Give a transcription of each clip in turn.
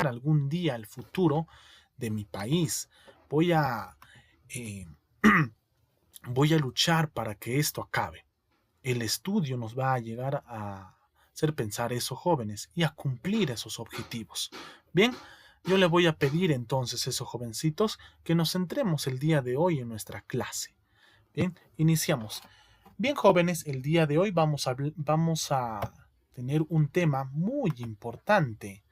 algún día el futuro de mi país. Voy a, eh, voy a luchar para que esto acabe. El estudio nos va a llegar a hacer pensar eso, jóvenes, y a cumplir esos objetivos. Bien, yo le voy a pedir entonces a esos jovencitos que nos centremos el día de hoy en nuestra clase. Bien, iniciamos. Bien, jóvenes, el día de hoy vamos a tener un tema muy importante,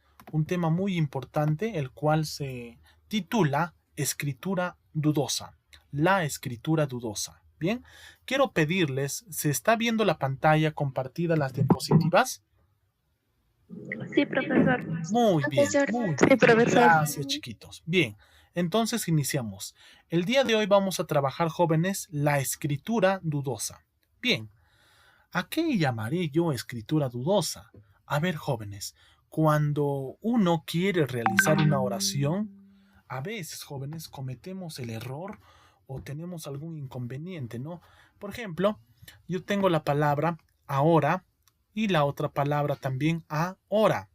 el cual se titula Escritura dudosa, la escritura dudosa. Bien, quiero pedirles, ¿se está viendo la pantalla compartida, las diapositivas? Sí, profesor. Muy bien, Profesor. muy Sí, bien. profesor. Gracias, chiquitos. Bien, entonces iniciamos. El día de hoy vamos a trabajar, jóvenes, la escritura dudosa. Bien, ¿a qué llamaré yo escritura dudosa? A ver, jóvenes, cuando uno quiere realizar una oración, a veces, jóvenes, cometemos el error o tenemos algún inconveniente, ¿no? Por ejemplo, yo tengo la palabra ahora y la otra palabra también ahora.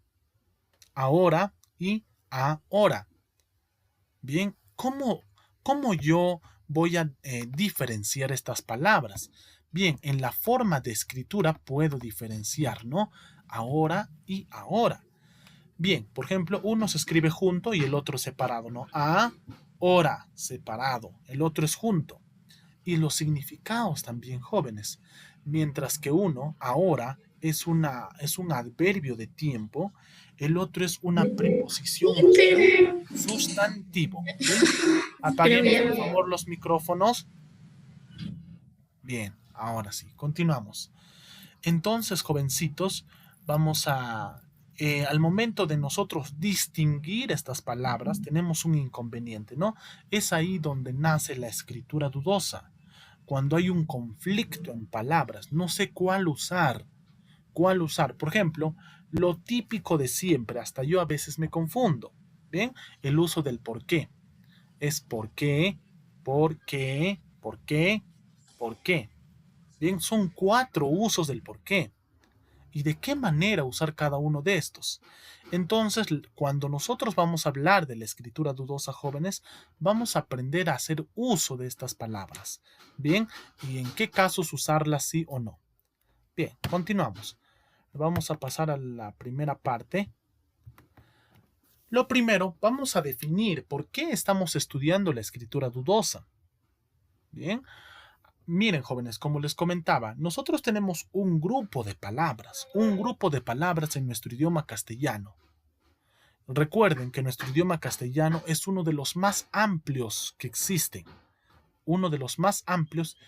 Ahora y ahora. Bien, ¿cómo yo voy a diferenciar estas palabras? Bien, en la forma de escritura puedo diferenciar, ¿no? Ahora y ahora. Bien, por ejemplo, uno se escribe junto y el otro separado, ¿no? Ahora, separado. El otro es junto. Y los significados también, jóvenes. Mientras que uno, ahora, es un adverbio de tiempo, el otro es una preposición sustantivo. ¿Bien? Apaguemos, por favor, los micrófonos. Bien, ahora sí, continuamos. Entonces, jovencitos, vamos a... al momento de nosotros distinguir estas palabras, tenemos un inconveniente, ¿no? Es ahí donde nace la escritura dudosa. Cuando hay un conflicto en palabras, no sé cuál usar. ¿Cuál usar? Por ejemplo, lo típico de siempre, hasta yo a veces me confundo. ¿Bien? El uso del por qué. Es por qué, por qué, por qué, por qué. Bien, son 4 usos del por qué y de qué manera usar cada uno de estos. Entonces, cuando nosotros vamos a hablar de la escritura dudosa, jóvenes, vamos a aprender a hacer uso de estas palabras. Bien, y en qué casos usarlas sí o no. Bien, continuamos. Vamos a pasar a la primera parte. Lo primero, vamos a definir por qué estamos estudiando la escritura dudosa. Bien, miren, jóvenes, como les comentaba, nosotros tenemos un grupo de palabras en nuestro idioma castellano. Recuerden que nuestro idioma castellano es uno de los más amplios que existen, uno de los más amplios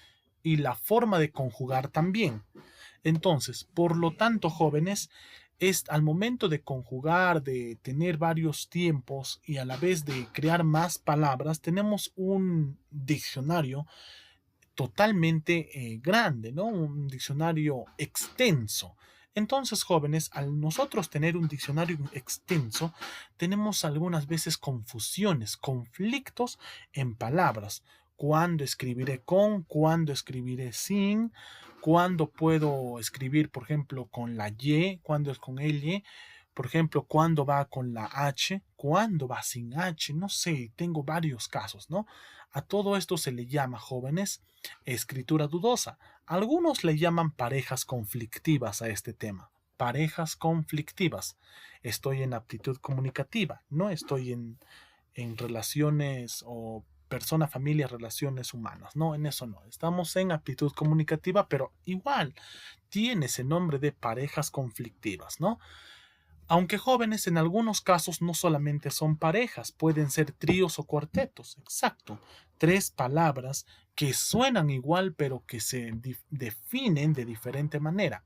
y la forma de conjugar también. Entonces, por lo tanto, jóvenes, es al momento de conjugar, de tener varios tiempos y a la vez de crear más palabras, tenemos un diccionario totalmente grande, ¿no? Un diccionario extenso. Entonces, jóvenes, al nosotros tener un diccionario extenso, tenemos algunas veces confusiones, conflictos en palabras. ¿Cuándo escribiré con? ¿Cuándo escribiré sin? ¿Cuándo puedo escribir, por ejemplo, con la Y? ¿Cuándo es con el Y? Por ejemplo, ¿cuándo va con la H? ¿Cuándo va sin H? No sé, tengo varios casos, ¿no? A todo esto se le llama, jóvenes, escritura dudosa. Algunos le llaman parejas conflictivas a este tema. Parejas conflictivas. Estoy en aptitud comunicativa, no estoy en relaciones o persona, familia, relaciones humanas. No, en eso no. Estamos en aptitud comunicativa, pero igual tiene ese nombre de parejas conflictivas, ¿no? Aunque jóvenes, en algunos casos no solamente son parejas, pueden ser tríos o cuartetos. Exacto. 3 palabras que suenan igual pero que se definen de diferente manera.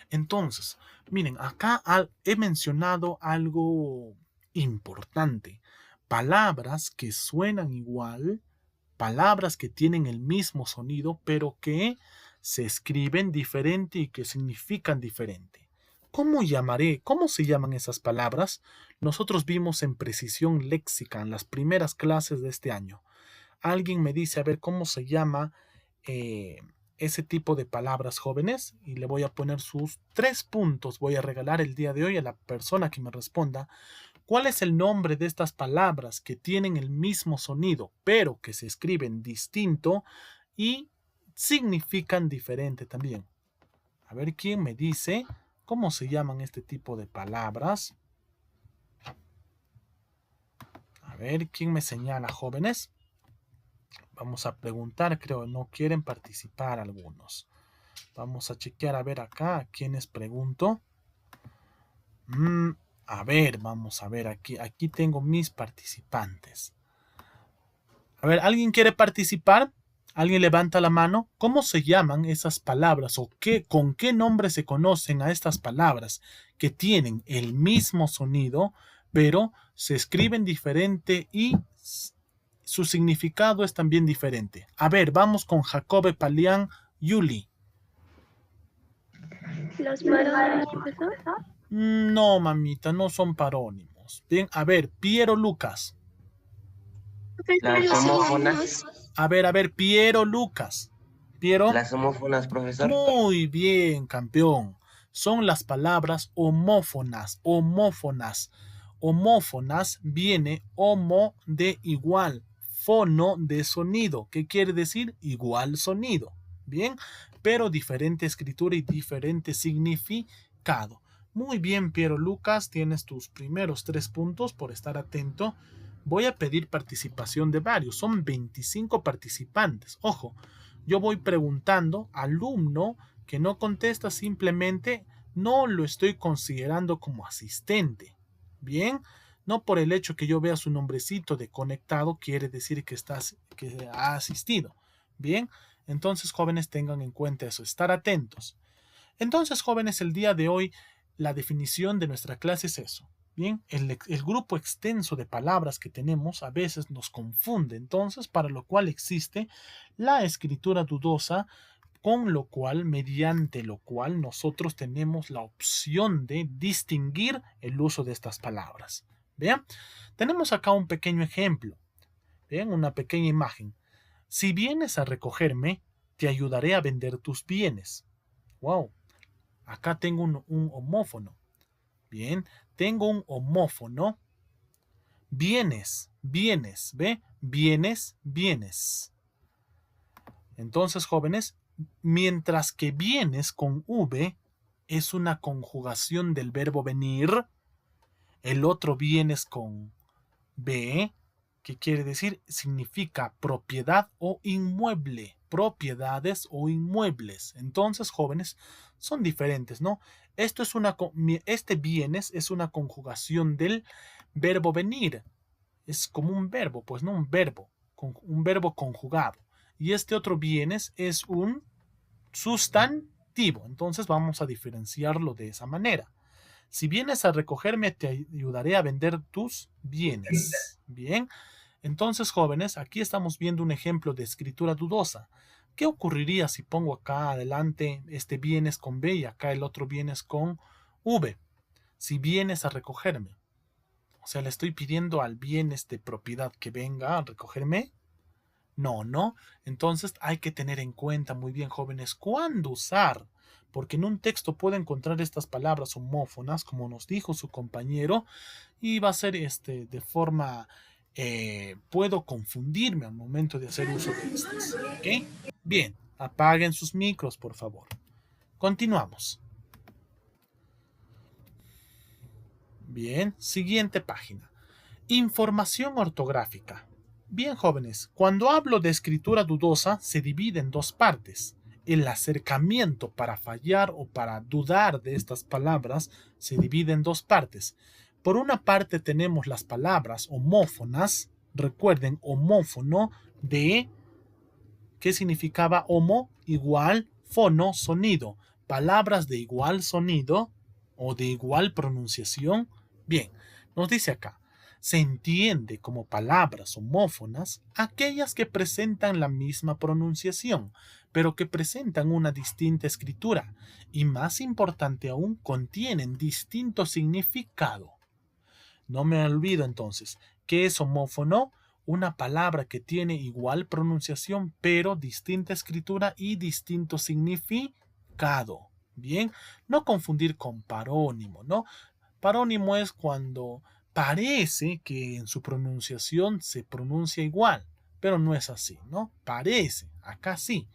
Entonces, miren, acá he mencionado algo importante. Palabras que suenan igual, palabras que tienen el mismo sonido, pero que se escriben diferente y que significan diferente. ¿Cómo se llaman esas palabras? Nosotros vimos en precisión léxica en las primeras clases de este año. Alguien me dice, a ver, ¿cómo se llama eh, ese tipo de palabras, jóvenes? Y le voy a poner sus 3 puntos. Voy a regalar el día de hoy a la persona que me responda ¿Cuál es el nombre de estas palabras que tienen el mismo sonido, pero que se escriben distinto y significan diferente también? A ver quién me dice cómo se llaman este tipo de palabras. A ver quién me señala, jóvenes. Vamos a preguntar, creo, no quieren participar algunos. Vamos a chequear a ver acá a quiénes pregunto. A ver, vamos a ver aquí. Aquí tengo mis participantes. A ver, ¿alguien quiere participar? ¿Alguien levanta la mano? ¿Cómo se llaman esas palabras o con qué nombre se conocen a estas palabras que tienen el mismo sonido, pero se escriben diferente y su significado es también diferente? A ver, vamos con Jacobe Palián Yuli. ¿Los parónimos, profesor? No, mamita, no son parónimos. Bien, a ver, Piero Lucas. Las homófonas. A ver, Piero Lucas. Piero. Las homófonas, profesor. Muy bien, campeón. Son las palabras homófonas. Homófonas. Homófonas viene homo de igual, fono de sonido. ¿Qué quiere decir? Igual sonido. Bien, pero diferente escritura y diferente significado. Muy bien, Piero Lucas, tienes tus primeros 3 puntos por estar atento. Voy a pedir participación de varios. Son 25 participantes. Ojo, yo voy preguntando. Alumno que no contesta, simplemente no lo estoy considerando como asistente. Bien, no por el hecho que yo vea su nombrecito de conectado quiere decir que ha asistido. Bien, entonces, jóvenes, tengan en cuenta eso, estar atentos. Entonces, jóvenes, el día de hoy la definición de nuestra clase es eso. Bien, el grupo extenso de palabras que tenemos a veces nos confunde, entonces, para lo cual existe la escritura dudosa, mediante lo cual nosotros tenemos la opción de distinguir el uso de estas palabras. Vean, tenemos acá un pequeño ejemplo. Vean, una pequeña imagen. Si vienes a recogerme, te ayudaré a vender tus bienes. Wow, acá tengo un homófono. Bien, tengo un homófono. Bienes, ¿ve? Bienes. Entonces, jóvenes, mientras que bienes con V es una conjugación del verbo venir, el otro bienes con B, que quiere decir, significa propiedad o inmueble, propiedades o inmuebles. Entonces, jóvenes, son diferentes, ¿no? Este bienes es una conjugación del verbo venir. Es como un verbo, pues no un verbo conjugado. Y este otro bienes es un sustantivo. Entonces vamos a diferenciarlo de esa manera. Si vienes a recogerme, te ayudaré a vender tus bienes. Bien. Entonces, jóvenes, aquí estamos viendo un ejemplo de escritura dudosa. ¿Qué ocurriría si pongo acá adelante este bienes con B y acá el otro bienes con V? Si vienes a recogerme. O sea, le estoy pidiendo al bienes de propiedad que venga a recogerme. No. Entonces hay que tener en cuenta muy bien, jóvenes, cuándo usar. Porque en un texto puede encontrar estas palabras homófonas, como nos dijo su compañero, y va a ser de forma... puedo confundirme al momento de hacer uso de estas. ¿Ok? Bien, apaguen sus micros, por favor. Continuamos. Bien, siguiente página. Información ortográfica. Bien, jóvenes, cuando hablo de escritura dudosa se divide en 2 partes. El acercamiento para fallar o para dudar de estas palabras se divide en 2 partes. Por una parte tenemos las palabras homófonas. Recuerden, homófono de... ¿Qué significaba homo? Igual, fono, sonido. Palabras de igual sonido o de igual pronunciación. Bien, nos dice acá. Se entiende como palabras homófonas aquellas que presentan la misma pronunciación, pero que presentan una distinta escritura y, más importante aún, contienen distinto significado. No me olvido entonces, ¿qué es homófono? Una palabra que tiene igual pronunciación, pero distinta escritura y distinto significado. Bien, no confundir con parónimo, ¿no? Parónimo es cuando parece que en su pronunciación se pronuncia igual, pero no es así, ¿no? Parece, acá sí.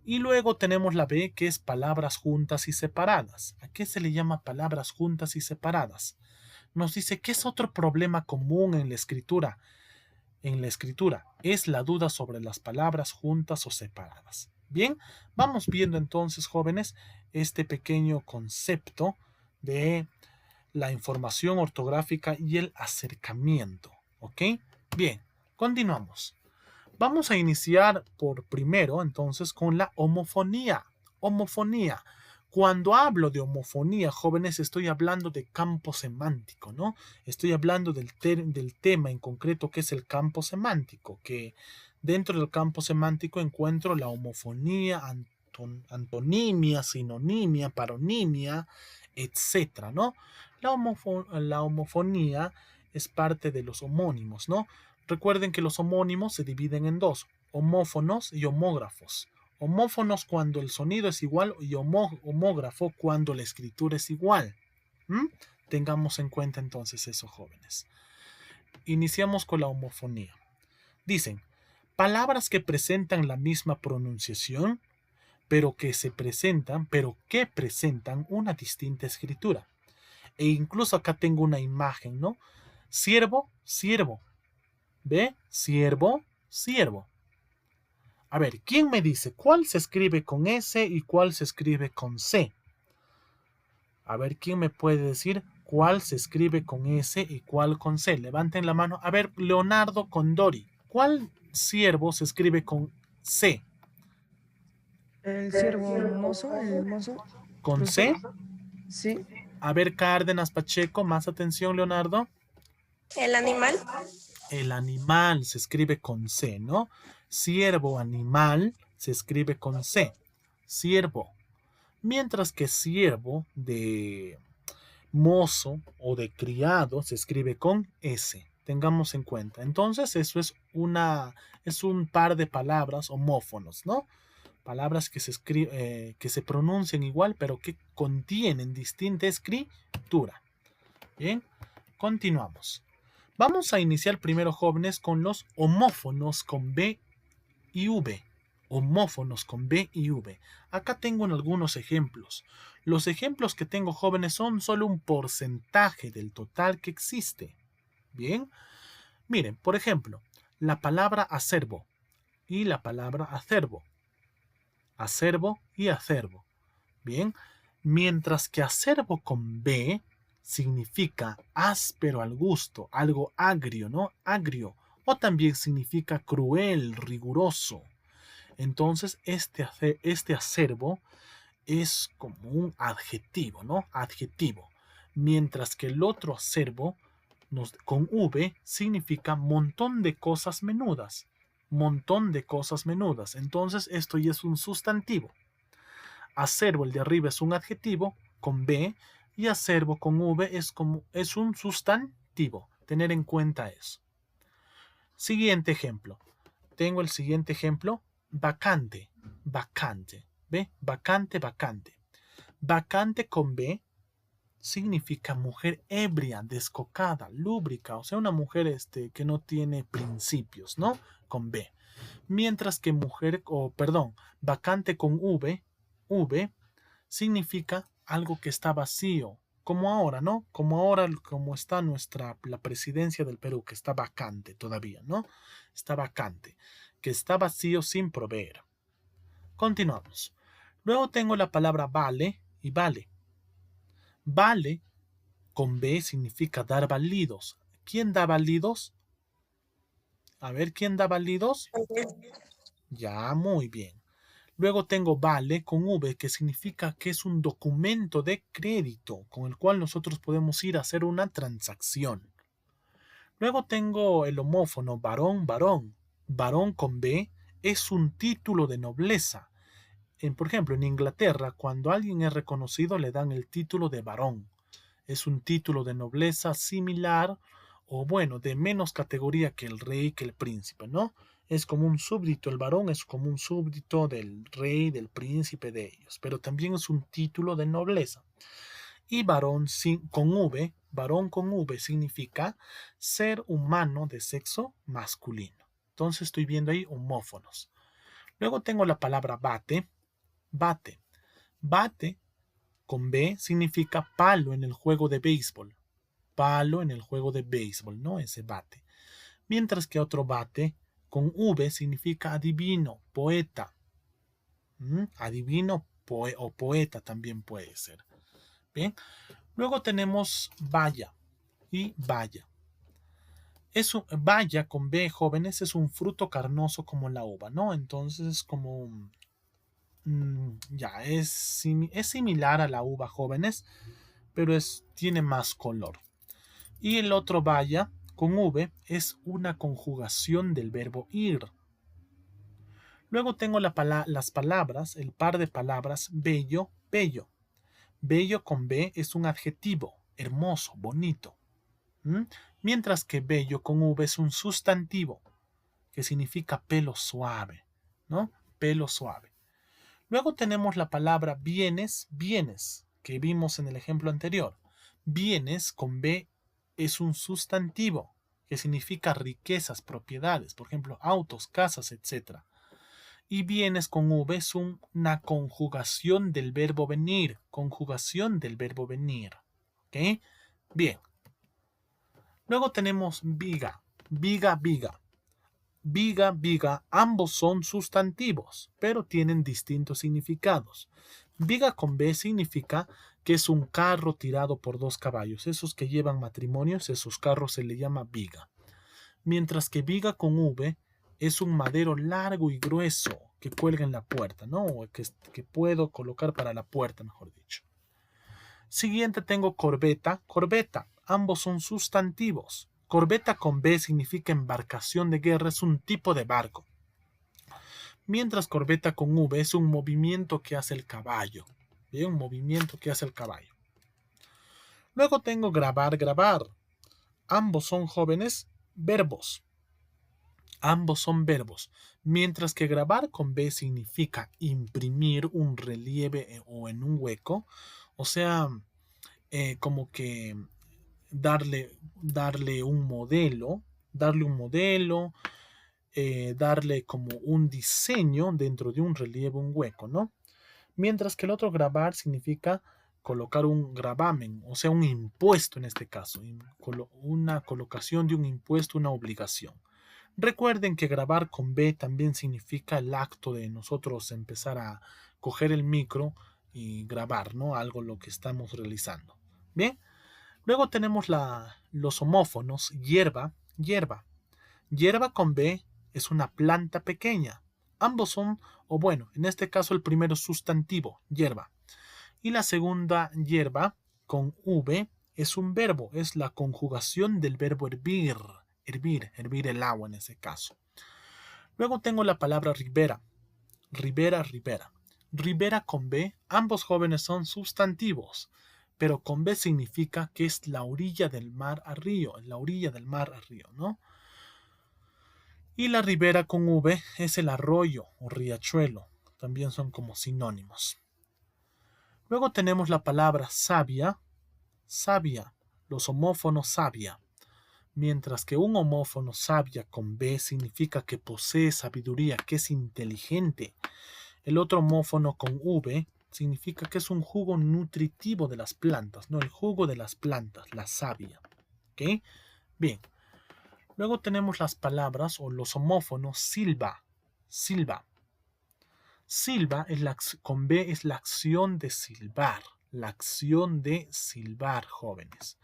Y luego tenemos la B, que es palabras juntas y separadas. ¿A qué se le llama palabras juntas y separadas? Nos dice que es otro problema común en la escritura. En la escritura es la duda sobre las palabras juntas o separadas. Bien, vamos viendo entonces, jóvenes, este pequeño concepto de la información ortográfica y el acercamiento. ¿Ok? Bien, continuamos. Vamos a iniciar por primero, entonces, con la homofonía. Homofonía. Cuando hablo de homofonía, jóvenes, estoy hablando de campo semántico, ¿no? Estoy hablando del tema en concreto que es el campo semántico, que dentro del campo semántico encuentro la homofonía, antonimia, sinonimia, paronimia, etcétera, ¿no? La homofonía es parte de los homónimos, ¿no? Recuerden que los homónimos se dividen en dos, homófonos y homógrafos. Homófonos cuando el sonido es igual y homógrafo cuando la escritura es igual. Tengamos en cuenta entonces eso, jóvenes. Iniciamos con la homofonía. Dicen, palabras que presentan la misma pronunciación, pero que presentan una distinta escritura. E incluso acá tengo una imagen, ¿no? Siervo, siervo. ¿Ve? Siervo, siervo. A ver, ¿quién me dice cuál se escribe con S y cuál se escribe con C? A ver, ¿quién me puede decir cuál se escribe con S y cuál con C? Levanten la mano. A ver, Leonardo Condori. ¿Cuál siervo se escribe con C? El siervo mozo, el mozo. ¿Con C? Sí. A ver, Cárdenas Pacheco, más atención, Leonardo. El animal. El animal se escribe con C, ¿no? Siervo, animal, se escribe con C. Siervo. Mientras que siervo de mozo o de criado se escribe con S. Tengamos en cuenta. Entonces, eso es un par de palabras homófonos, ¿no? Palabras que se pronuncian igual, pero que contienen distinta escritura. Bien, continuamos. Vamos a iniciar primero, jóvenes, con los homófonos con B y V. Homófonos con B y V. Acá tengo algunos ejemplos. Los ejemplos que tengo, jóvenes, son solo un porcentaje del total que existe. Bien. Miren, por ejemplo, la palabra acervo y la palabra acervo. Acervo y acervo. Bien. Mientras que acervo con B significa áspero al gusto, algo agrio, ¿no? Agrio. O también significa cruel, riguroso. Entonces, este acervo es como un adjetivo, ¿no? Adjetivo. Mientras que el otro acervo, con V, significa montón de cosas menudas. Montón de cosas menudas. Entonces, esto ya es un sustantivo. Acervo, el de arriba, es un adjetivo con B, y acervo con V es un sustantivo. Tener en cuenta eso. Siguiente ejemplo. Tengo el siguiente ejemplo. Vacante. Vacante. ¿Ve? Vacante, vacante. Vacante con B significa mujer ebria, descocada, lúbrica. O sea, una mujer que no tiene principios, ¿no? Con B. Mientras que vacante con V significa algo que está vacío, como ahora, ¿no? Como está la presidencia del Perú, que está vacante todavía, ¿no? Está vacante, que está vacío sin proveer. Continuamos. Luego tengo la palabra vale y vale. Vale con B significa dar validos. ¿Quién da validos? A ver, ¿quién da validos? Ya, muy bien. Luego tengo vale con V, que significa que es un documento de crédito con el cual nosotros podemos ir a hacer una transacción. Luego tengo el homófono varón, varón. Varón con B es un título de nobleza. Por ejemplo, en Inglaterra, cuando alguien es reconocido, le dan el título de varón. Es un título de nobleza similar o, bueno, de menos categoría que el rey, que el príncipe, ¿no? Es como un súbdito, el varón es como un súbdito del rey, del príncipe de ellos, pero también es un título de nobleza. Y varón con V, varón con V significa ser humano de sexo masculino. Entonces estoy viendo ahí homófonos. Luego tengo la palabra bate. Bate. Bate con B significa palo en el juego de béisbol. Palo en el juego de béisbol, ¿no? Ese bate. Mientras que otro bate con V significa adivino, poeta. Adivino o poeta también puede ser. Bien. Luego tenemos valla y baya. Baya con B, jóvenes, es un fruto carnoso como la uva, ¿no? Entonces es como... es similar a la uva, jóvenes, pero tiene más color. Y el otro vaya con V es una conjugación del verbo ir. Luego tengo las palabras, el par de palabras bello, bello. Bello con B es un adjetivo, hermoso, bonito. Mientras que bello con V es un sustantivo, que significa pelo suave, ¿no? Pelo suave. Luego tenemos la palabra bienes, bienes, que vimos en el ejemplo anterior. Bienes con B es un sustantivo, que significa riquezas, propiedades, por ejemplo, autos, casas, etc. Y bienes con V es una conjugación del verbo venir. Conjugación del verbo venir. ¿Ok? Bien. Luego tenemos viga. Viga, viga. Viga, viga. Ambos son sustantivos, pero tienen distintos significados. Viga con B significa que es un carro tirado por 2 caballos. Esos que llevan matrimonios, esos carros se le llama viga. Mientras que viga con V es un madero largo y grueso que cuelga en la puerta, ¿no? Que puedo colocar para la puerta, mejor dicho. Siguiente tengo corbeta, corbeta. Ambos son sustantivos. Corbeta con B significa embarcación de guerra, es un tipo de barco. Mientras corbeta con V es un movimiento que hace el caballo. ¿Bien? Un movimiento que hace el caballo. Luego tengo grabar, grabar. Ambos son jóvenes verbos. Ambos son verbos. Mientras que grabar con B significa imprimir un relieve o en un hueco. O sea, como que darle un modelo. Darle como un diseño dentro de un relieve, un hueco, ¿no? Mientras que el otro grabar significa colocar un gravamen, o sea, un impuesto en este caso, una colocación de un impuesto, una obligación. Recuerden que grabar con B también significa el acto de nosotros empezar a coger el micro y grabar, ¿no? Algo lo que estamos realizando. Bien, luego tenemos los homófonos, hierba, hierba. Hierba con B es una planta pequeña. Ambos son, o bueno, en este caso el primero es sustantivo, hierba. Y la segunda, hierba, con V, es un verbo, es la conjugación del verbo hervir. Hervir el agua en ese caso. Luego tengo la palabra ribera. Ribera, ribera. Ribera con B, ambos jóvenes son sustantivos, pero con B significa que es la orilla del mar a río, la orilla del mar a río, ¿no? Y la ribera con V es el arroyo o riachuelo. También son como sinónimos. Luego tenemos la palabra sabia. Sabia. Los homófonos sabia. Mientras que un homófono sabia con B significa que posee sabiduría, que es inteligente. El otro homófono con V significa que es un jugo nutritivo de las plantas, ¿no? El jugo de las plantas, la savia. ¿Ok? Bien. Luego tenemos las palabras o los homófonos silba. Silba. Silba con B es la acción de silbar. La acción de silbar, jóvenes.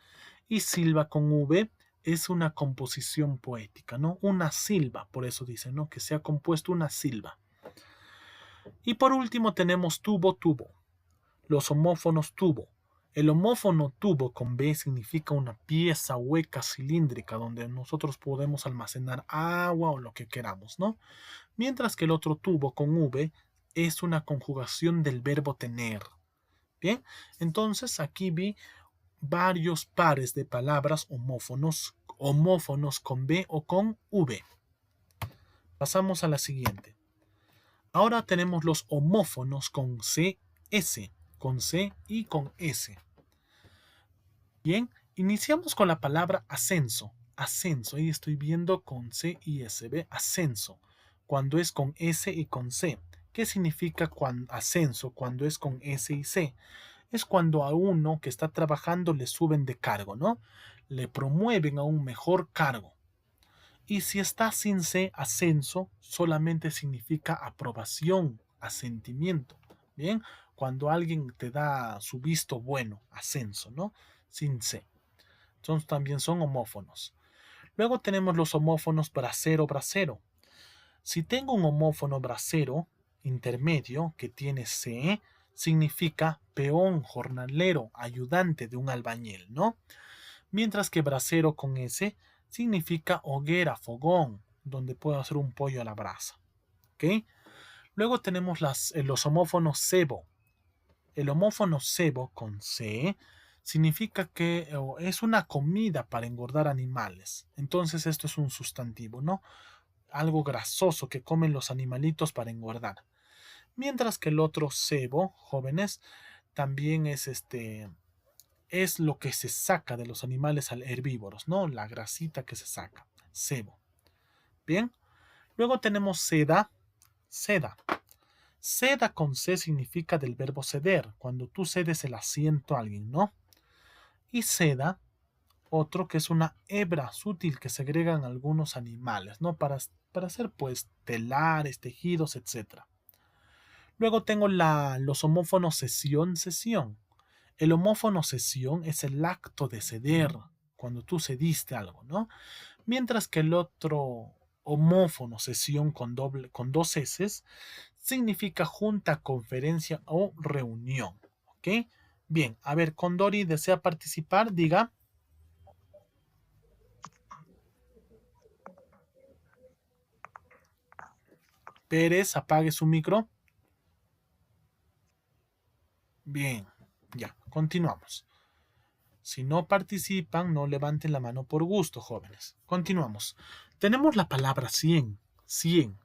Y silba con V es una composición poética, ¿no? Una silba, por eso dicen, ¿no? Que se ha compuesto una silba. Y por último tenemos tubo, tubo. Los homófonos tubo. El homófono tubo con B significa una pieza hueca cilíndrica donde nosotros podemos almacenar agua o lo que queramos, ¿no? Mientras que el otro tubo con V es una conjugación del verbo tener. Bien, entonces aquí vi varios pares de palabras homófonos con B o con V. Pasamos a la siguiente. Ahora tenemos los homófonos con C, S, con C y con S. Bien, Iniciamos con la palabra ascenso. Ascenso, ahí estoy viendo con C y S, ¿ve? Ascenso, cuando es con S y con C. ¿Qué significa ascenso cuando es con S y C? Es cuando a uno que está trabajando le suben de cargo, ¿no? Le promueven a un mejor cargo. Y si está sin C, ascenso, solamente significa aprobación, asentimiento. Bien, cuando alguien te da su visto bueno, ascenso, ¿no? Sin C. Entonces también son homófonos. Luego tenemos los homófonos bracero, bracero. Si tengo un homófono bracero intermedio que tiene C, significa peón, jornalero, ayudante de un albañil, ¿no? Mientras que bracero con S significa hoguera, fogón, donde puedo hacer un pollo a la brasa. ¿Ok? Luego tenemos los homófonos sebo. El homófono sebo con C significa que es una comida para engordar animales. Entonces esto es un sustantivo, ¿no? Algo grasoso que comen los animalitos para engordar. Mientras que el otro sebo, jóvenes, también es lo que se saca de los animales herbívoros, ¿no? La grasita que se saca. Sebo. Bien. Luego tenemos seda. Seda. Seda con C significa del verbo ceder, cuando tú cedes el asiento a alguien, ¿no? Y seda, otro que es una hebra sutil que segregan algunos animales, ¿no? Para hacer pues telares, tejidos, etc. Luego tengo los homófonos cesión, cesión. El homófono cesión es el acto de ceder, cuando tú cediste algo, ¿no? Mientras que el otro homófono cesión con dos S significa junta, conferencia o reunión. ¿Ok? Bien, a ver, Condori desea participar, diga. Pérez, apague su micro. Bien, ya, continuamos. Si no participan, no levanten la mano por gusto, jóvenes. Continuamos. Tenemos la palabra 100, 100.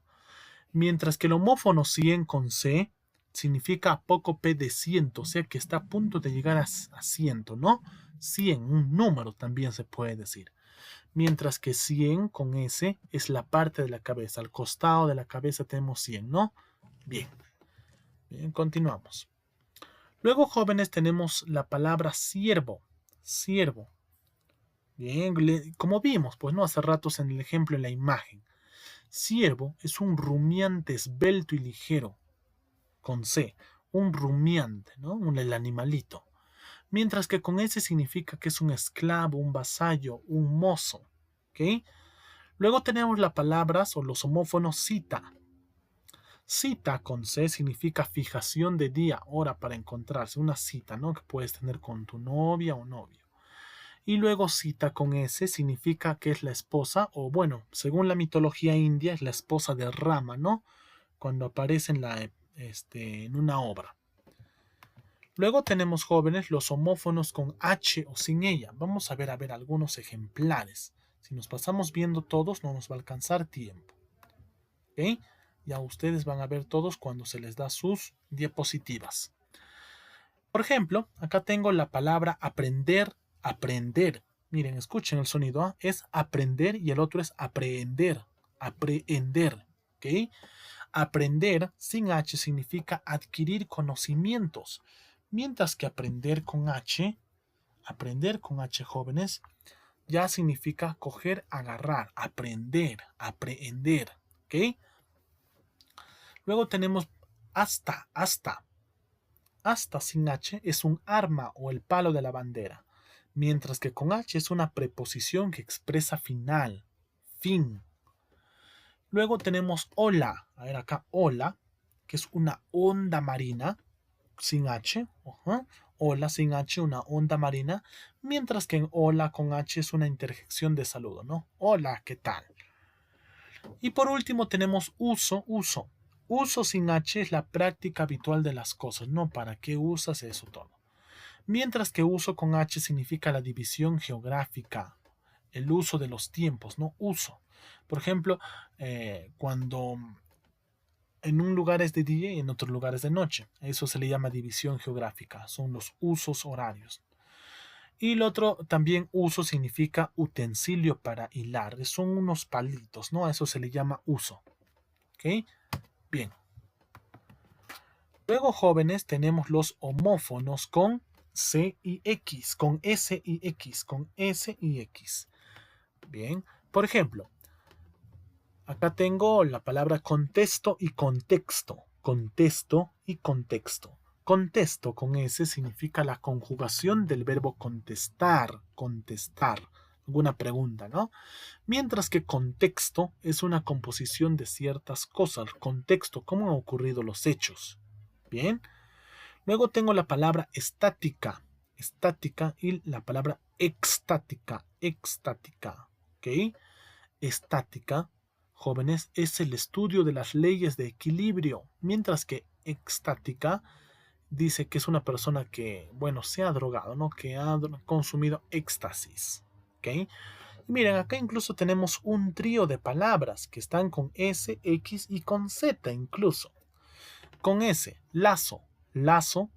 Mientras que el homófono 100 con C significa apócope de ciento, o sea que está a punto de llegar a ciento, ¿no? 100, un número también se puede decir. Mientras que 100 con S es la parte de la cabeza. Al costado de la cabeza tenemos 100, ¿no? Bien. Bien, continuamos. Luego, jóvenes, tenemos la palabra siervo. Siervo. Bien, como vimos, pues, ¿no? Hace ratos en el ejemplo, en la imagen. Siervo es un rumiante esbelto y ligero, con C, un rumiante, ¿no? El animalito. Mientras que con S significa que es un esclavo, un vasallo, un mozo. ¿Ok? Luego tenemos las palabras o los homófonos cita. Cita con C significa fijación de día, hora para encontrarse, una cita, ¿no? Que puedes tener con tu novia o novio. Y luego cita con S significa que es la esposa, o bueno, según la mitología india, es la esposa de Rama, ¿no? Cuando aparece en una obra. Luego tenemos, jóvenes, los homófonos con H o sin ella. Vamos a ver algunos ejemplares. Si nos pasamos viendo todos, no nos va a alcanzar tiempo. ¿Ok? Ya ustedes van a ver todos cuando se les da sus diapositivas. Por ejemplo, acá tengo la palabra aprender, aprender. Miren, escuchen el sonido. ¿Ah? Es aprender y el otro es aprehender. Aprehender. ¿Ok? Aprender sin H significa adquirir conocimientos. Mientras que aprender con H, jóvenes, ya significa coger, agarrar, aprender, aprehender. ¿Ok? Luego tenemos hasta, hasta. Hasta sin H es un arma o el palo de la bandera, mientras que con H es una preposición que expresa final, fin. Luego tenemos ola, a ver acá, ola, que es una onda marina, sin H, ola sin H, una onda marina, mientras que en ola con H es una interjección de saludo, ¿no? Hola, ¿qué tal? Y por último tenemos uso, uso. Uso sin H es la práctica habitual de las cosas, no para qué usas eso todo. Mientras que uso con H significa la división geográfica, el uso de los tiempos, ¿no? Uso. Por ejemplo, cuando en un lugar es de día y en otro lugar es de noche. Eso se le llama división geográfica, son los usos horarios. Y el otro también uso significa utensilio para hilar. Son unos palitos, ¿no? A eso se le llama uso. ¿Ok? Bien. Luego, jóvenes, tenemos los homófonos con C y X, con S y X, con S y X. Bien. Por ejemplo, acá tengo la palabra contexto y contexto. Contexto y contexto. Contexto con S significa la conjugación del verbo contestar, contestar, alguna pregunta, ¿no? Mientras que contexto es una composición de ciertas cosas, contexto, cómo han ocurrido los hechos. Bien. Luego tengo la palabra estática, estática y la palabra extática, extática, ¿ok? Estática, jóvenes, es el estudio de las leyes de equilibrio, mientras que extática dice que es una persona que, bueno, se ha drogado, ¿no? Que ha consumido éxtasis. ¿Ok? Y miren, acá incluso tenemos un trío de palabras que están con S, X y con Z incluso. Con S, lazo. Lazo,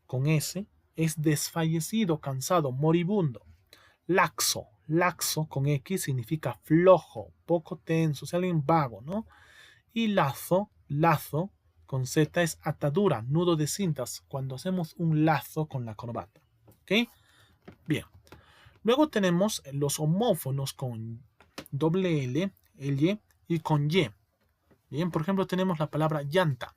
con S, es desfallecido, cansado, moribundo. Laxo. Laxo, con X, significa flojo, poco tenso, o sea, alguien vago, ¿no? Y lazo, lazo, con Z es atadura, nudo de cintas, cuando hacemos un lazo con la corbata. ¿Ok? Bien. Luego tenemos los homófonos con doble L, L y con Y. Bien, por ejemplo, tenemos la palabra llanta.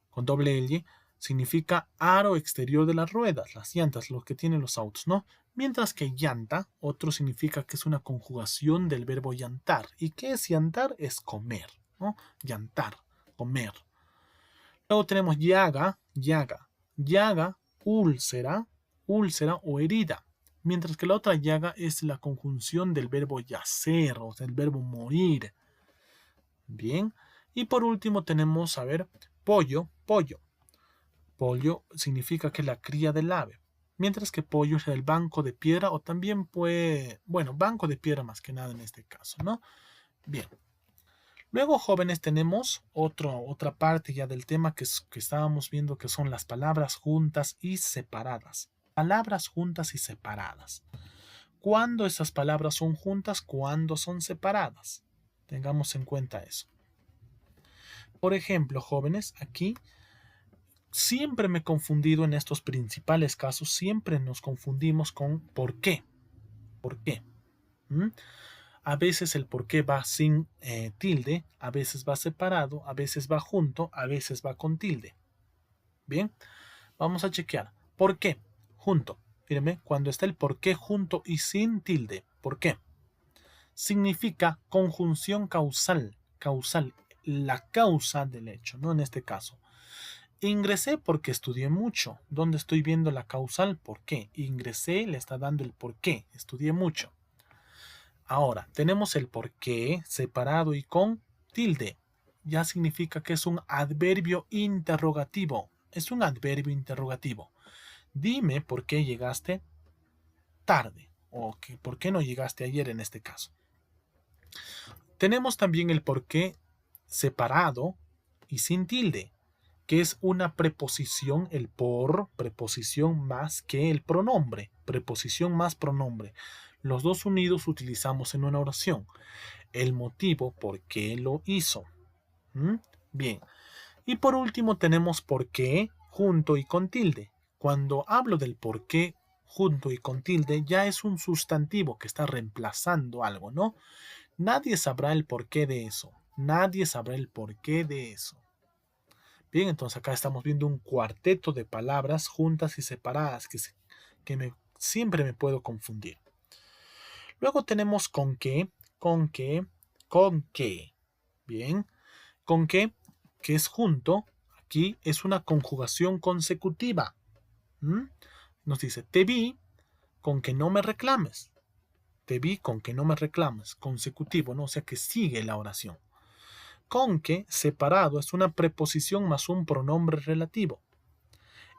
Con doble L significa aro exterior de las ruedas, las llantas, lo que tienen los autos, ¿no? Mientras que llanta, otro significa que es una conjugación del verbo llantar. ¿Y qué es llantar? Es comer, ¿no? Llantar, comer. Luego tenemos llaga, llaga, llaga, úlcera, úlcera o herida. Mientras que la otra llaga es la conjunción del verbo yacer, o sea, el verbo morir. Bien. Y por último tenemos, a ver, pollo, pollo. Pollo significa que es la cría del ave. Mientras que pollo es el banco de piedra o también puede, bueno, banco de piedra más que nada en este caso, ¿no? Bien. Luego, jóvenes, tenemos otra parte ya del tema que estábamos viendo, que son las palabras juntas y separadas. Palabras juntas y separadas. ¿Cuándo esas palabras son juntas? ¿Cuándo son separadas? Tengamos en cuenta eso. Por ejemplo, jóvenes, aquí siempre me he confundido en estos principales casos, siempre nos confundimos con ¿por qué? ¿Por qué? A veces el por qué va sin tilde, a veces va separado, a veces va junto, a veces va con tilde. Bien, vamos a chequear. ¿Por qué? Junto. Fíjense, cuando está el por qué junto y sin tilde. ¿Por qué? Significa conjunción causal. Causal, la causa del hecho, ¿no? En este caso. Ingresé porque estudié mucho. ¿Dónde estoy viendo la causal? ¿Por qué? Ingresé, le está dando el por qué. Estudié mucho. Ahora, tenemos el por qué separado y con tilde. Ya significa que es un adverbio interrogativo. Es un adverbio interrogativo. Dime por qué llegaste tarde. O por qué no llegaste ayer en este caso. Tenemos también el por qué separado y sin tilde, que es una preposición, el por, preposición más que el pronombre. Preposición más pronombre. Los dos unidos utilizamos en una oración. El motivo por qué lo hizo. Bien. Y por último tenemos por qué junto y con tilde. Cuando hablo del por qué junto y con tilde, ya es un sustantivo que está reemplazando algo, ¿no? Nadie sabrá el porqué de eso. Nadie sabrá el porqué de eso. Bien, entonces acá estamos viendo un cuarteto de palabras juntas y separadas que siempre me puedo confundir. Luego tenemos con qué, con qué, con qué. Bien, con qué, que es junto, aquí es una conjugación consecutiva. Nos dice, te vi con que no me reclames. Te vi con que no me reclames. Consecutivo, ¿no? O sea que sigue la oración. Con que, separado, es una preposición más un pronombre relativo.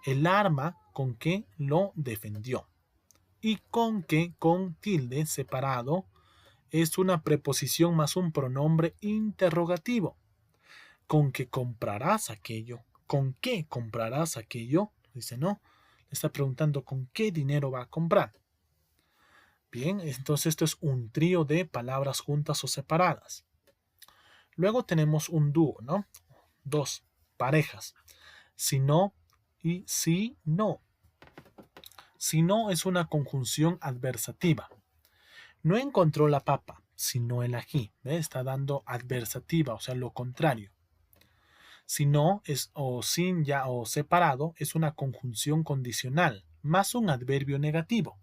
El arma con que lo defendió. Y con que, con tilde, separado, es una preposición más un pronombre interrogativo. Con que comprarás aquello. ¿Con qué comprarás aquello? Dice, no. Está preguntando con qué dinero va a comprar. Bien, entonces esto es un trío de palabras juntas o separadas. Luego tenemos un dúo, ¿no? Dos parejas. Si no y si no. Si no es una conjunción adversativa. No encontró la papa, sino el ají. ¿Ve? Está dando adversativa, o sea, lo contrario. Si no es o sin ya o separado, es una conjunción condicional, más un adverbio negativo.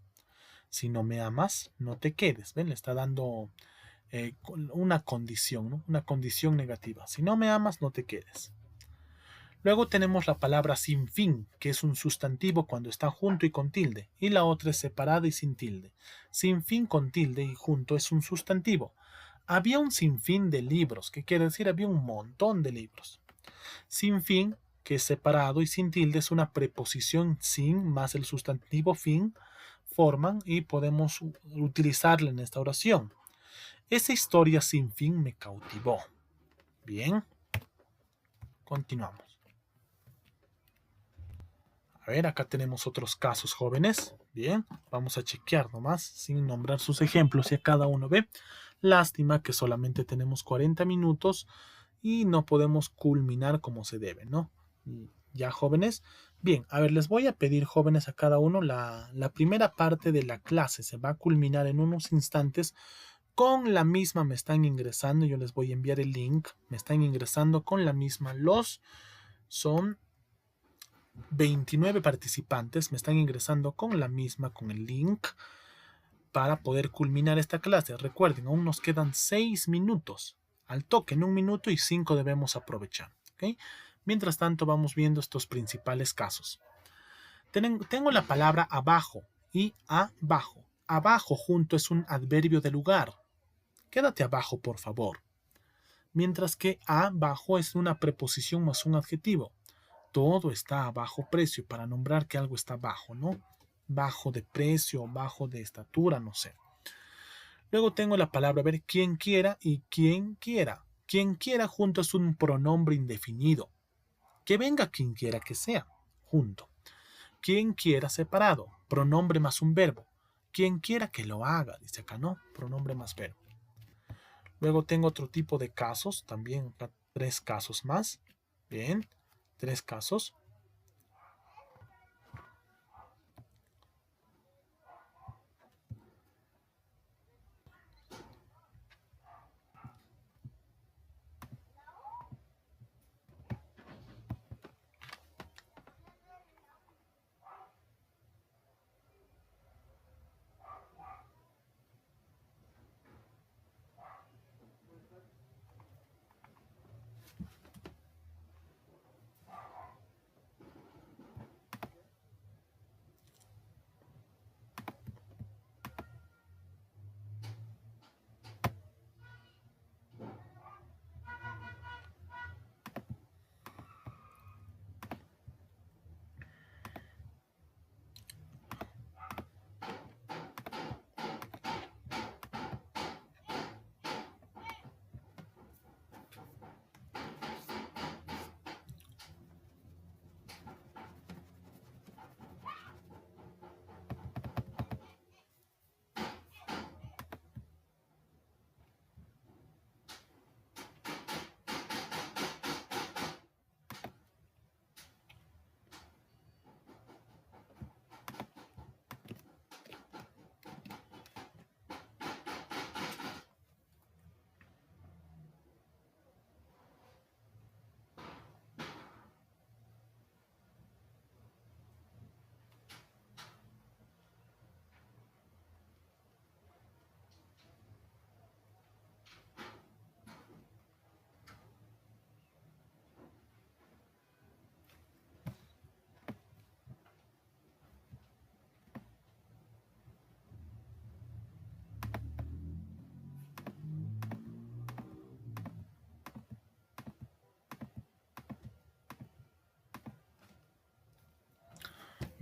Si no me amas, no te quedes. ¿Ven? Le está dando una condición, ¿no? Una condición negativa. Si no me amas, no te quedes. Luego tenemos la palabra sin fin, que es un sustantivo cuando está junto y con tilde, y la otra es separada y sin tilde. Sin fin con tilde y junto es un sustantivo. Había un sinfín de libros, que quiere decir había un montón de libros. Sin fin, que es separado y sin tilde, es una preposición sin más el sustantivo fin, forman y podemos utilizarla en esta oración. Esa historia sin fin me cautivó. Bien, continuamos. A ver, acá tenemos otros casos, jóvenes. Bien, vamos a chequear nomás, sin nombrar sus ejemplos y a cada uno ve. Lástima que solamente tenemos 40 minutos y no podemos culminar como se debe, ¿no? Ya, jóvenes. Bien, a ver, les voy a pedir, jóvenes, a cada uno la primera parte de la clase. Se va a culminar en unos instantes. Con la misma me están ingresando, yo les voy a enviar el link. Me están ingresando con la misma. Son 29 participantes, me están ingresando con la misma, con el link para poder culminar esta clase. Recuerden, aún nos quedan 6 minutos. Al toque, en 1 minuto y 5 debemos aprovechar. ¿Okay? Mientras tanto, vamos viendo estos principales casos. Tengo la palabra abajo y abajo. Abajo junto es un adverbio de lugar. Quédate abajo, por favor. Mientras que abajo es una preposición más un adjetivo. Todo está a bajo precio para nombrar que algo está bajo, ¿no? Bajo de precio, bajo de estatura, no sé. Luego tengo la palabra, a ver, quien quiera y quien quiera. Quien quiera junto es un pronombre indefinido. Que venga quien quiera que sea, junto. Quien quiera separado, pronombre más un verbo. Quien quiera que lo haga, dice acá, ¿no? Pronombre más verbo. Luego tengo otro tipo de casos, también 3 casos más. Bien, 3 casos.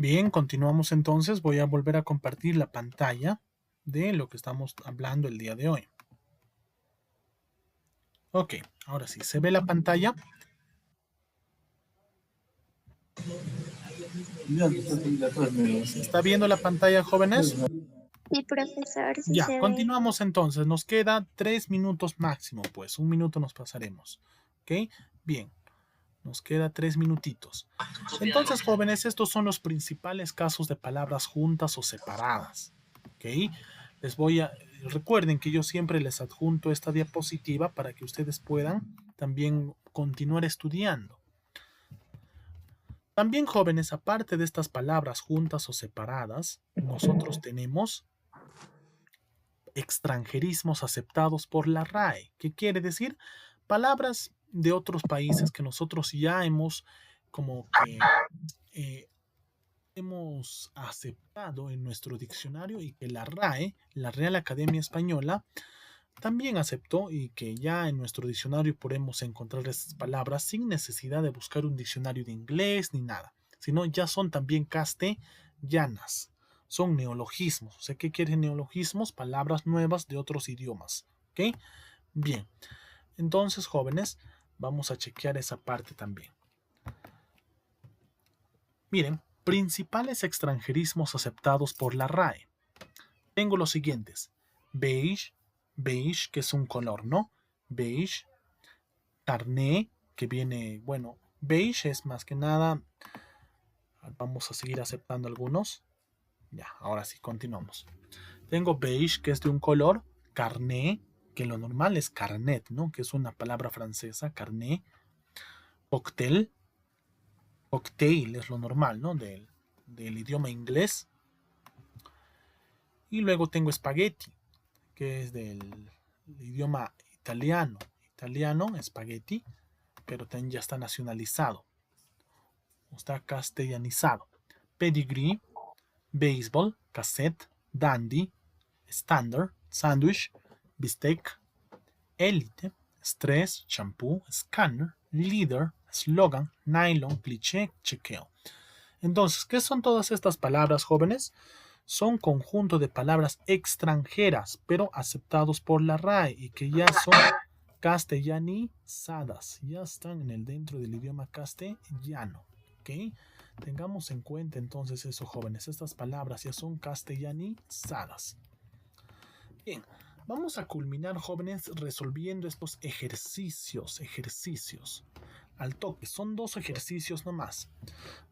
Bien, continuamos entonces. Voy a volver a compartir la pantalla de lo que estamos hablando el día de hoy. Ok, ahora sí, ¿se ve la pantalla? ¿Está viendo la pantalla, jóvenes? Sí, profesor, sí Ya, se ve. continuamos entonces. Nos queda 3 minutos máximo, pues. 1 minuto nos pasaremos. ¿Ok? Bien, nos queda 3 minutitos. Entonces, jóvenes, estos son los principales casos de palabras juntas o separadas. ¿Ok? Les voy a... Recuerden que yo siempre les adjunto esta diapositiva para que ustedes puedan también continuar estudiando. También, jóvenes, aparte de estas palabras juntas o separadas, nosotros tenemos extranjerismos aceptados por la RAE. ¿Qué quiere decir? Palabras de otros países que nosotros ya hemos como que hemos aceptado en nuestro diccionario y que la RAE, la Real Academia Española, también aceptó y que ya en nuestro diccionario podemos encontrar esas palabras sin necesidad de buscar un diccionario de inglés ni nada, sino ya son también castellanas. Son neologismos. O sea, ¿qué quieren neologismos? Palabras nuevas de otros idiomas. ¿Ok? Bien. Entonces, jóvenes, vamos a chequear esa parte también. Miren, principales extranjerismos aceptados por la RAE. Tengo los siguientes. Beige, beige, que es un color, ¿no? Beige. Carné, que viene, bueno, beige es más que nada. Vamos a seguir aceptando algunos. Ya, ahora sí, continuamos. Tengo beige, que es de un color. Carné, que lo normal es carnet, ¿no? Que es una palabra francesa, carné. Cocktail. Cocktail es lo normal, ¿no? Del idioma inglés. Y luego tengo spaghetti, que es del idioma italiano. Italiano, spaghetti, pero también ya está nacionalizado. Está castellanizado. Pedigree, béisbol, cassette, dandy, standard, sandwich, bistec, élite, stress, champú, scanner, líder, slogan, nylon, cliché, chequeo. Entonces, ¿qué son todas estas palabras, jóvenes? Son conjunto de palabras extranjeras, pero aceptados por la RAE y que ya son castellanizadas, ya están dentro del idioma castellano. ¿Ok? Tengamos en cuenta entonces eso, jóvenes. Estas palabras ya son castellanizadas. Bien, vamos a culminar, jóvenes, resolviendo estos ejercicios. Al toque, son 2 ejercicios nomás.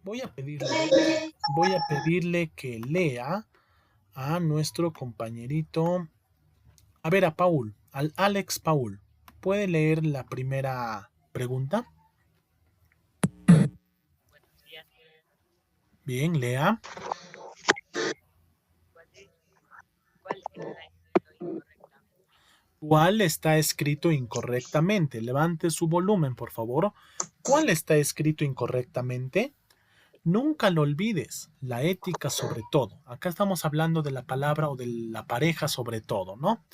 Voy a pedirle que lea a nuestro compañerito, a ver, al Alex Paul. ¿Puede leer la primera pregunta? Bien, lea. ¿Cuál está escrito incorrectamente? Levante su volumen, por favor. ¿Cuál está escrito incorrectamente? Nunca lo olvides, la ética sobre todo. Acá estamos hablando de la palabra o de la pareja sobre todo, ¿no?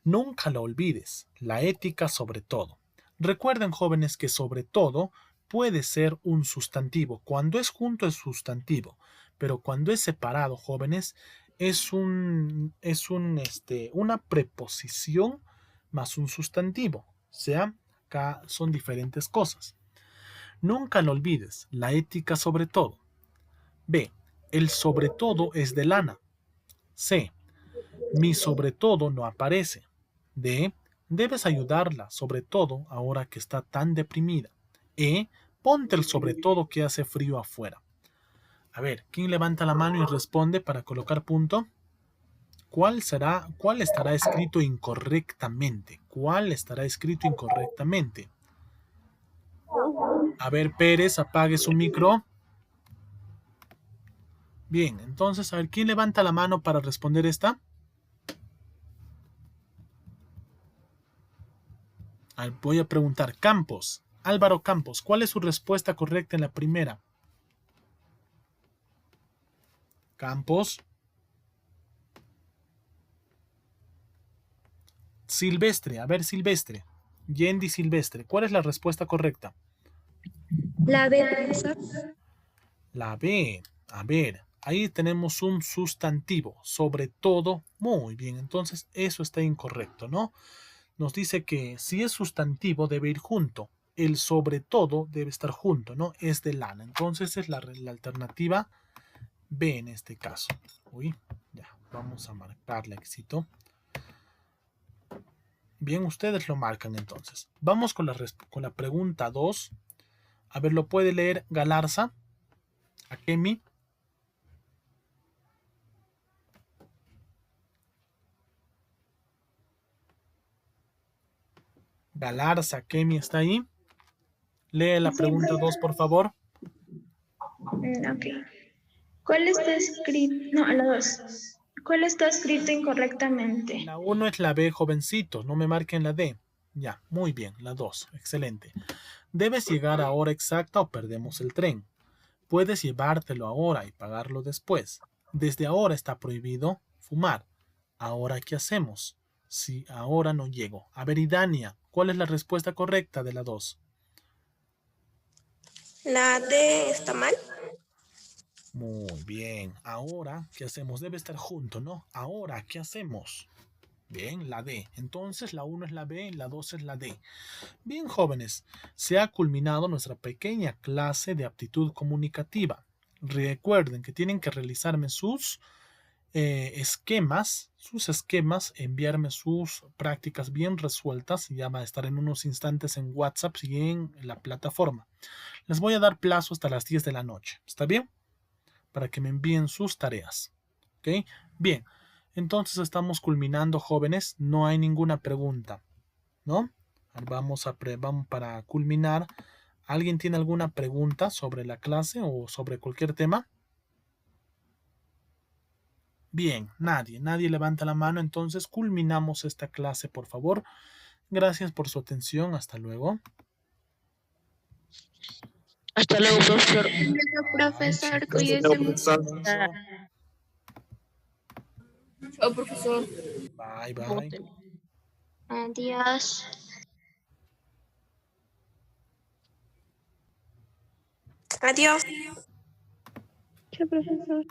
Nunca lo olvides, la ética sobre todo. Recuerden, jóvenes, que sobre todo puede ser un sustantivo. Cuando es junto es sustantivo, pero cuando es separado, jóvenes, es una preposición más un sustantivo. O sea, acá son diferentes cosas. Nunca lo olvides, la ética sobre todo. B. El sobre todo es de lana. C. Mi sobre todo no aparece. D. Debes ayudarla, sobre todo ahora que está tan deprimida. E. Ponte el sobre todo que hace frío afuera. A ver, ¿quién levanta la mano y responde para colocar punto? ¿Cuál estará escrito incorrectamente? ¿Cuál estará escrito incorrectamente? A ver, Pérez, apague su micro. Bien, entonces, a ver, ¿quién levanta la mano para responder esta? Voy a preguntar, Campos, Álvaro Campos, ¿cuál es su respuesta correcta en la primera? Campos. Silvestre, a ver, Silvestre. Yendi Silvestre, ¿cuál es la respuesta correcta? La B, profesor. La B. A ver, ahí tenemos un sustantivo, sobre todo. Muy bien, entonces eso está incorrecto, ¿no? Nos dice que si es sustantivo debe ir junto. el sobre todo debe estar junto, ¿no? Es de lana. Entonces es la alternativa B en este caso. Uy, ya, vamos a marcarle éxito. Bien, ustedes lo marcan entonces. Vamos con la pregunta 2. A ver, ¿lo puede leer Galarza? Akemi. Galarza, Akemi, ¿está ahí? Lee la Sí, pregunta 2, por favor. Ok. ¿Cuál está escrito? No, a la 2. ¿Cuál está escrito incorrectamente? La 1 es la B, jovencitos. No me marquen la D. Ya, muy bien. La 2, excelente. Debes llegar a hora exacta o perdemos el tren. Puedes llevártelo ahora y pagarlo después. Desde ahora está prohibido fumar. ¿Ahora qué hacemos? Si ahora no llego. A ver, Idania, ¿cuál es la respuesta correcta de la 2? La D está mal. Muy bien. Ahora, ¿qué hacemos? Debe estar junto, ¿no? Ahora, ¿qué hacemos? Bien, la D. Entonces, la 1 es la B y la 2 es la D. Bien, jóvenes, se ha culminado nuestra pequeña clase de aptitud comunicativa. Recuerden que tienen que realizarme sus esquemas, enviarme sus prácticas bien resueltas. Ya va a estar en unos instantes en WhatsApp y en la plataforma. Les voy a dar plazo hasta las 10 de la noche. ¿Está bien? Para que me envíen sus tareas. ¿Ok? Bien. Entonces estamos culminando, jóvenes. No hay ninguna pregunta, ¿no? Vamos para culminar. ¿Alguien tiene alguna pregunta sobre la clase o sobre cualquier tema? Bien, nadie levanta la mano, entonces culminamos esta clase, por favor. Gracias por su atención, hasta luego. Hasta luego, profesor. Luego, profesor, Chicos, cuídese cuídense mucho. mucho. Chao, profesor. Bye, bye. Voten. Adiós. Adiós. Chao, profesor.